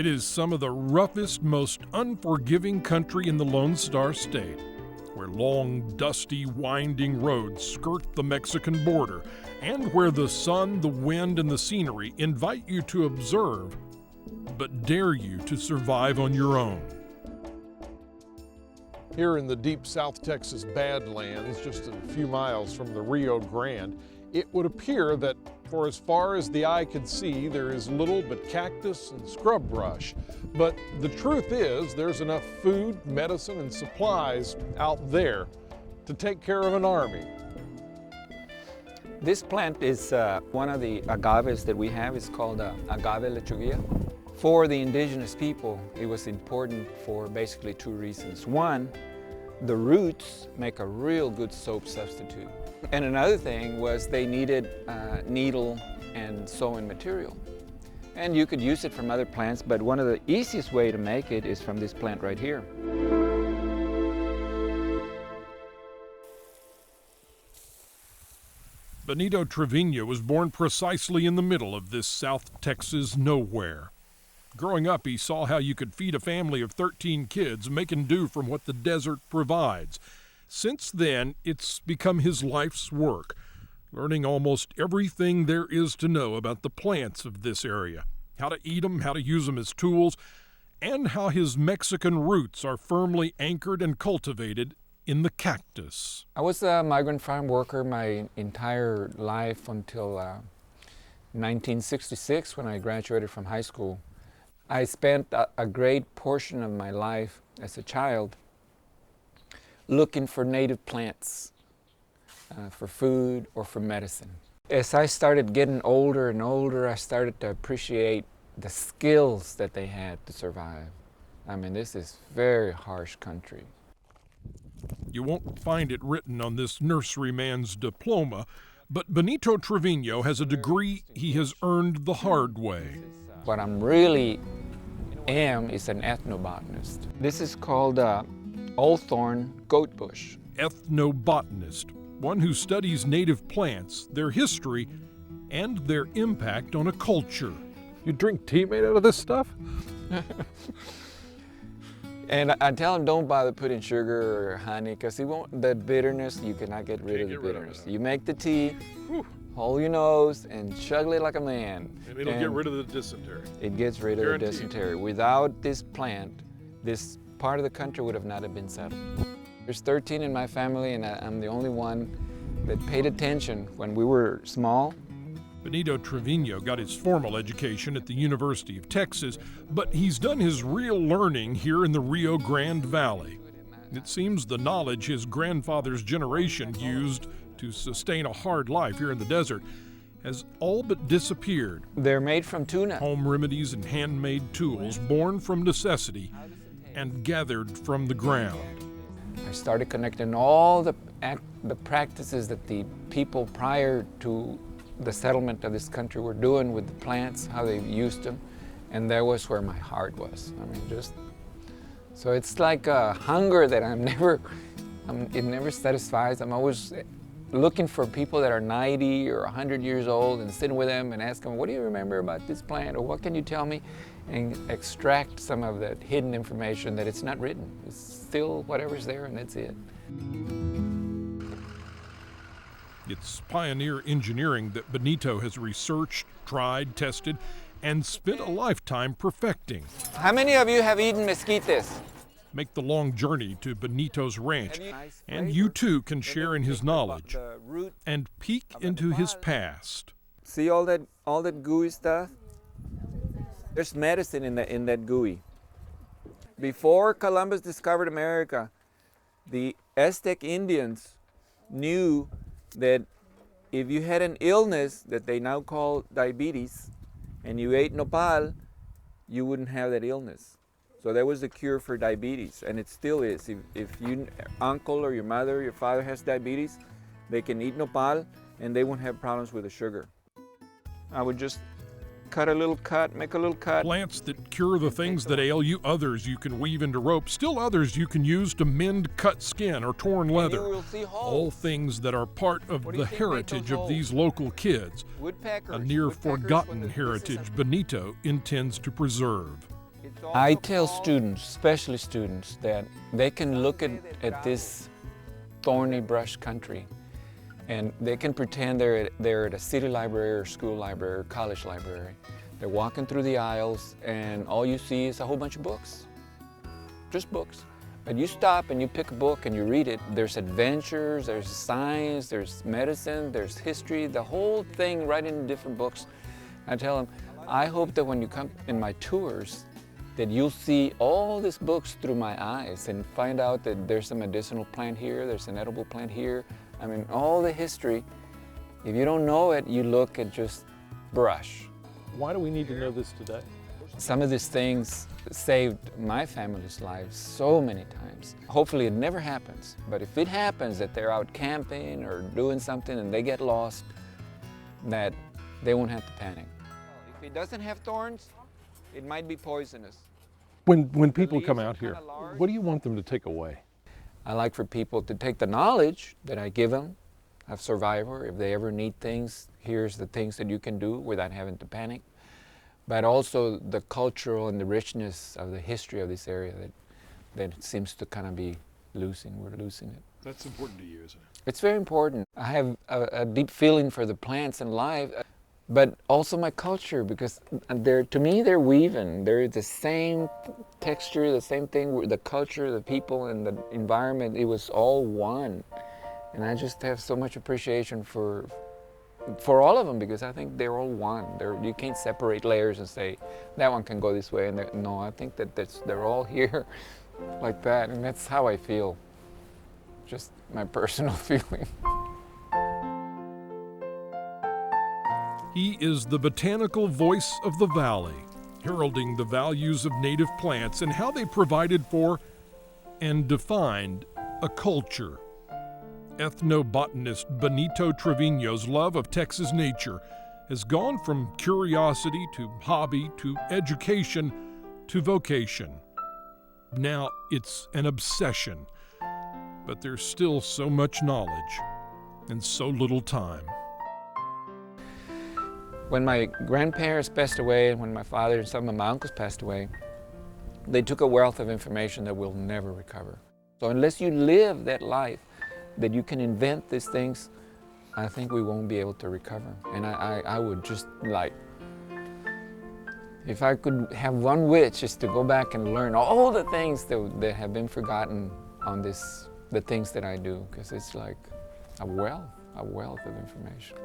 It is some of the roughest, most unforgiving country in the Lone Star State, where long, dusty, winding roads skirt the Mexican border, and where the sun, the wind, and the scenery invite you to observe, but dare you to survive on your own. Here in the deep South Texas Badlands, just a few miles from the Rio Grande, it would appear that for as far as the eye could see, there is little but cactus and scrub brush. But the truth is, there's enough food, medicine, and supplies out there to take care of an army. This plant is one of the agaves that we have. It's called agave lechuguilla. For the indigenous people, it was important for basically two reasons. One, the roots make a real good soap substitute. And another thing was they needed needle and sewing material. And you could use it from other plants, but one of the easiest way to make it is from this plant right here. Benito Trevino was born precisely in the middle of this South Texas nowhere. Growing up, he saw how you could feed a family of 13 kids, making do from what the desert provides. Since then, it's become his life's work, learning almost everything there is to know about the plants of this area, how to eat them, how to use them as tools, and how his Mexican roots are firmly anchored and cultivated in the cactus. I was a migrant farm worker my entire life until 1966 when I graduated from high school. I spent a great portion of my life as a child looking for native plants for food or for medicine. As I started getting older and older, I started to appreciate the skills that they had to survive. I mean, this is very harsh country. You won't find it written on this nurseryman's diploma, but Benito Trevino has a degree he has earned the hard way. What I'm really is an ethnobotanist. This is called old thorn goat bush. Ethnobotanist, one who studies native plants, their history, and their impact on a culture. You drink tea made out of this stuff? And I tell them don't bother putting sugar or honey because the bitterness, you cannot get rid of the bitterness. You make the tea, hold your nose, and chug it like a man. And it'll get rid of the dysentery. It gets rid of the dysentery. Without this plant, this part of the country would have not have been settled. There's 13 in my family, and I'm the only one that paid attention when we were small. Benito Trevino got his formal education at the University of Texas, but he's done his real learning here in the Rio Grande Valley. It seems the knowledge his grandfather's generation used to sustain a hard life here in the desert has all but disappeared. They're made from tuna. Home remedies and handmade tools born from necessity and gathered from the ground. I started connecting all the practices that the people prior to the settlement of this country were doing with the plants, how they used them, and that was where my heart was. I mean, so it's like a hunger that it never satisfies. I'm always looking for people that are 90 or 100 years old and sitting with them and ask them, what do you remember about this plant, or what can you tell me? And extract some of that hidden information that it's not written. It's still whatever's there and that's it. It's pioneer engineering that Benito has researched, tried, tested, and spent a lifetime perfecting. How many of you have eaten mesquites? Make the long journey to Benito's ranch, and you too can share in his knowledge and peek into his past. See all that gooey stuff? There's medicine in that gooey. Before Columbus discovered America, the Aztec Indians knew that if you had an illness that they now call diabetes and you ate nopal, you wouldn't have that illness. So that was the cure for diabetes, and it still is. If your uncle or your mother or your father has diabetes, they can eat nopal and they won't have problems with the sugar. I would just cut a little cut, make a little cut. Plants that cure the things that ail you, others you can weave into rope, still others you can use to mend cut skin or torn leather. All things that are part of the heritage of these local kids, a near forgotten heritage Benito intends to preserve. I tell students, especially students, that they can look at this thorny brush country and they can pretend they're at a city library or school library or college library. They're walking through the aisles and all you see is a whole bunch of books, just books. But you stop and you pick a book and you read it, there's adventures, there's science, there's medicine, there's history, the whole thing right in different books. I tell them, I hope that when you come in my tours, that you'll see all these books through my eyes and find out that there's a medicinal plant here, there's an edible plant here. I mean, all the history. If you don't know it, you look at just brush. Why do we need to know this today? Some of these things saved my family's lives so many times. Hopefully it never happens, but if it happens that they're out camping or doing something and they get lost, that they won't have to panic. If it doesn't have thorns, it might be poisonous. When people come out here, what do you want them to take away? I like for people to take the knowledge that I give them of Survivor. If they ever need things, here's the things that you can do without having to panic. But also the cultural and the richness of the history of this area that seems to kind of be losing. We're losing it. That's important to you, isn't it? It's very important. I have a deep feeling for the plants and life, but also my culture, because to me they're weaving. They're the same texture, the same thing, the culture, the people, and the environment. It was all one. And I just have so much appreciation for all of them, because I think they're all one. You can't separate layers and say, that one can go this way. And no, I think that they're all here like that. And that's how I feel, just my personal feeling. He is the botanical voice of the valley, heralding the values of native plants and how they provided for and defined a culture. Ethnobotanist Benito Trevino's love of Texas nature has gone from curiosity to hobby to education to vocation. Now it's an obsession, but there's still so much knowledge and so little time. When my grandparents passed away and when my father and some of my uncles passed away, they took a wealth of information that we'll never recover. So unless you live that life, that you can invent these things, I think we won't be able to recover. And I would just like, if I could have one wish, is to go back and learn all the things that have been forgotten on the things that I do, because it's like a wealth of information.